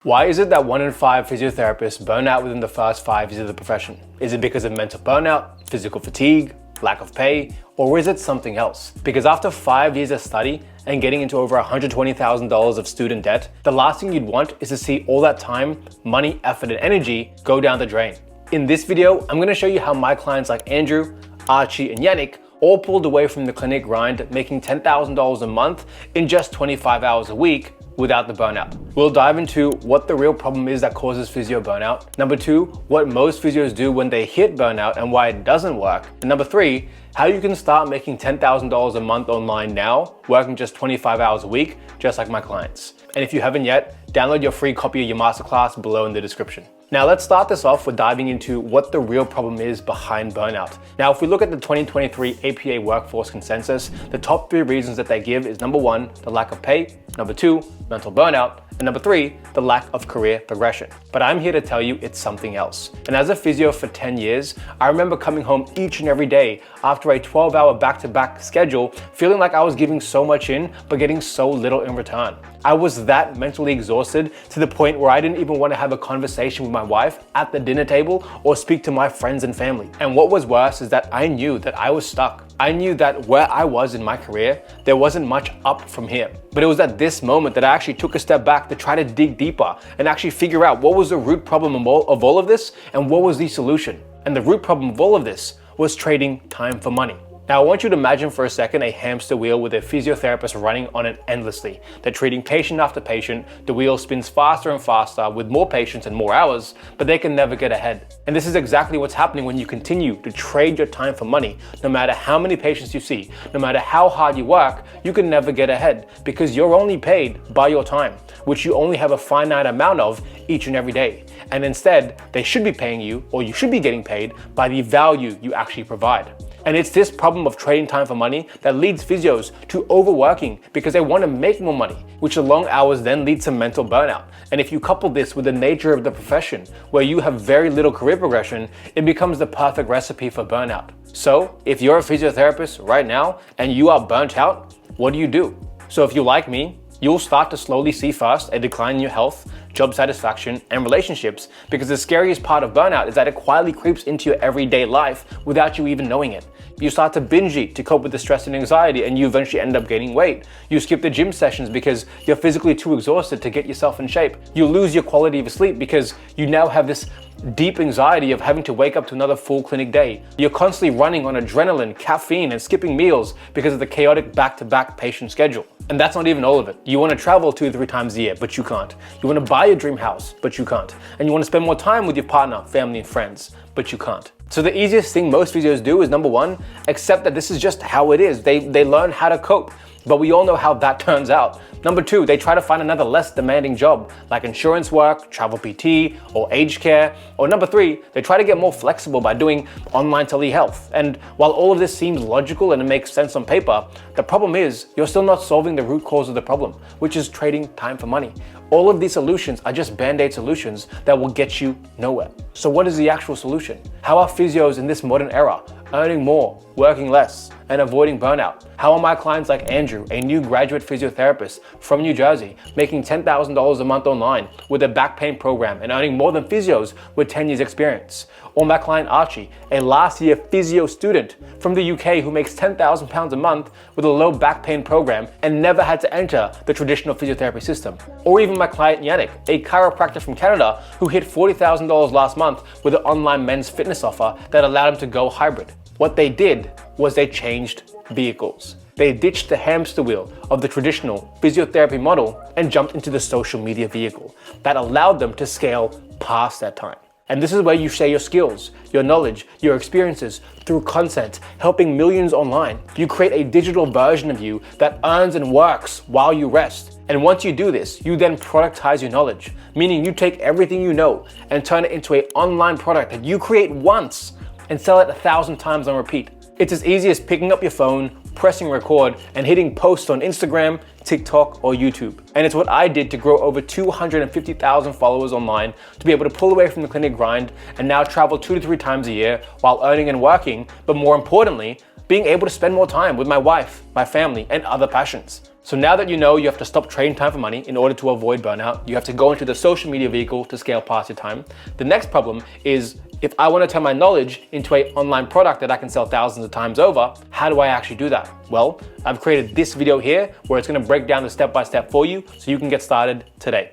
Why is it that 1 in 5 physiotherapists burn out within the first 5 years of the profession? Is it because of mental burnout, physical fatigue, lack of pay, or is it something else? Because after 5 years of study and getting into over $120,000 of student debt, the last thing you'd want is to see all that time, money, effort, and energy go down the drain. In this video, I'm gonna show you how my clients like Andrew, Archie, and Yannick all pulled away from the clinic grind, making $10,000 a month in just 25 hours a week without the burnout. We'll dive into what the real problem is that causes physio burnout. Number 2, what most physios do when they hit burnout and why it doesn't work. And number 3, how you can start making $10,000 a month online now, working just 25 hours a week, just like my clients. And if you haven't yet, download your free copy of your masterclass below in the description. Now let's start this off with diving into what the real problem is behind burnout. Now, if we look at the 2023 APA Workforce Consensus, the top 3 reasons that they give is number 1, the lack of pay, number 2, mental burnout, and number 3, the lack of career progression. But I'm here to tell you it's something else. And as a physio for 10 years, I remember coming home each and every day after a 12-hour back-to-back schedule, feeling like I was giving so much in, but getting so little in return. I was that mentally exhausted to the point where I didn't even want to have a conversation with my wife at the dinner table or speak to my friends and family. And what was worse is that I knew that I was stuck. I knew that where I was in my career, there wasn't much up from here. But it was at this moment that I actually took a step back to try to dig deeper and actually figure out what was the root problem of all of this and what was the solution. And the root problem of all of this was trading time for money. Now, I want you to imagine for a second a hamster wheel with a physiotherapist running on it endlessly. They're treating patient after patient. The wheel spins faster and faster with more patients and more hours, but they can never get ahead. And this is exactly what's happening when you continue to trade your time for money. No matter how many patients you see, no matter how hard you work, you can never get ahead because you're only paid by your time, which you only have a finite amount of each and every day. And instead, they should be paying you, or you should be getting paid by the value you actually provide. And it's this problem of trading time for money that leads physios to overworking because they want to make more money, which the long hours then lead to mental burnout. And if you couple this with the nature of the profession, where you have very little career progression, it becomes the perfect recipe for burnout. So if you're a physiotherapist right now and you are burnt out, what do? So if you like me, you'll start to slowly see first a decline in your health, job satisfaction, and relationships, because the scariest part of burnout is that it quietly creeps into your everyday life without you even knowing it. You start to binge eat to cope with the stress and anxiety, and you eventually end up gaining weight. You skip the gym sessions because you're physically too exhausted to get yourself in shape. You lose your quality of sleep because you now have this deep anxiety of having to wake up to another full clinic day. You're constantly running on adrenaline, caffeine, and skipping meals because of the chaotic back-to-back patient schedule. And that's not even all of it. You want to travel 2-3 times a year, but you can't. You want to buy your dream house, but you can't. And you want to spend more time with your partner, family, and friends, but you can't. So the easiest thing most physios do is, number 1, accept that this is just how it is. They learn how to cope, but we all know how that turns out. Number 2, they try to find another less demanding job, like insurance work, travel PT, or aged care. Or number 3, they try to get more flexible by doing online telehealth. And while all of this seems logical and it makes sense on paper, the problem is you're still not solving the root cause of the problem, which is trading time for money. All of these solutions are just band-aid solutions that will get you nowhere. So what is the actual solution? How are physios in this modern era earning more, working less, and avoiding burnout? How are my clients like Andrew, a new graduate physiotherapist from New Jersey, making $10,000 a month online with a back pain program and earning more than physios with 10 years experience? Or my client Archie, a last year physio student from the UK who makes £10,000 a month with a low back pain program and never had to enter the traditional physiotherapy system. Or even my client Yannick, a chiropractor from Canada who hit $40,000 last month with an online men's fitness offer that allowed him to go hybrid. What they did was they changed vehicles. They ditched the hamster wheel of the traditional physiotherapy model and jumped into the social media vehicle that allowed them to scale past that time. And this is where you share your skills, your knowledge, your experiences through content, helping millions online. You create a digital version of you that earns and works while you rest. And once you do this, you then productize your knowledge, meaning you take everything you know and turn it into an online product that you create once and sell it 1,000 times on repeat. It's as easy as picking up your phone, pressing record, and hitting post on Instagram, TikTok, or YouTube. And it's what I did to grow over 250,000 followers online, to be able to pull away from the clinic grind and now travel 2-3 times a year while earning and working, but more importantly, being able to spend more time with my wife, my family, and other passions. So now that you know you have to stop trading time for money in order to avoid burnout, you have to go into the social media vehicle to scale past your time. The next problem is, if I want to turn my knowledge into an online product that I can sell thousands of times over, how do I actually do that? Well, I've created this video here where it's going to break down the step-by-step for you so you can get started today.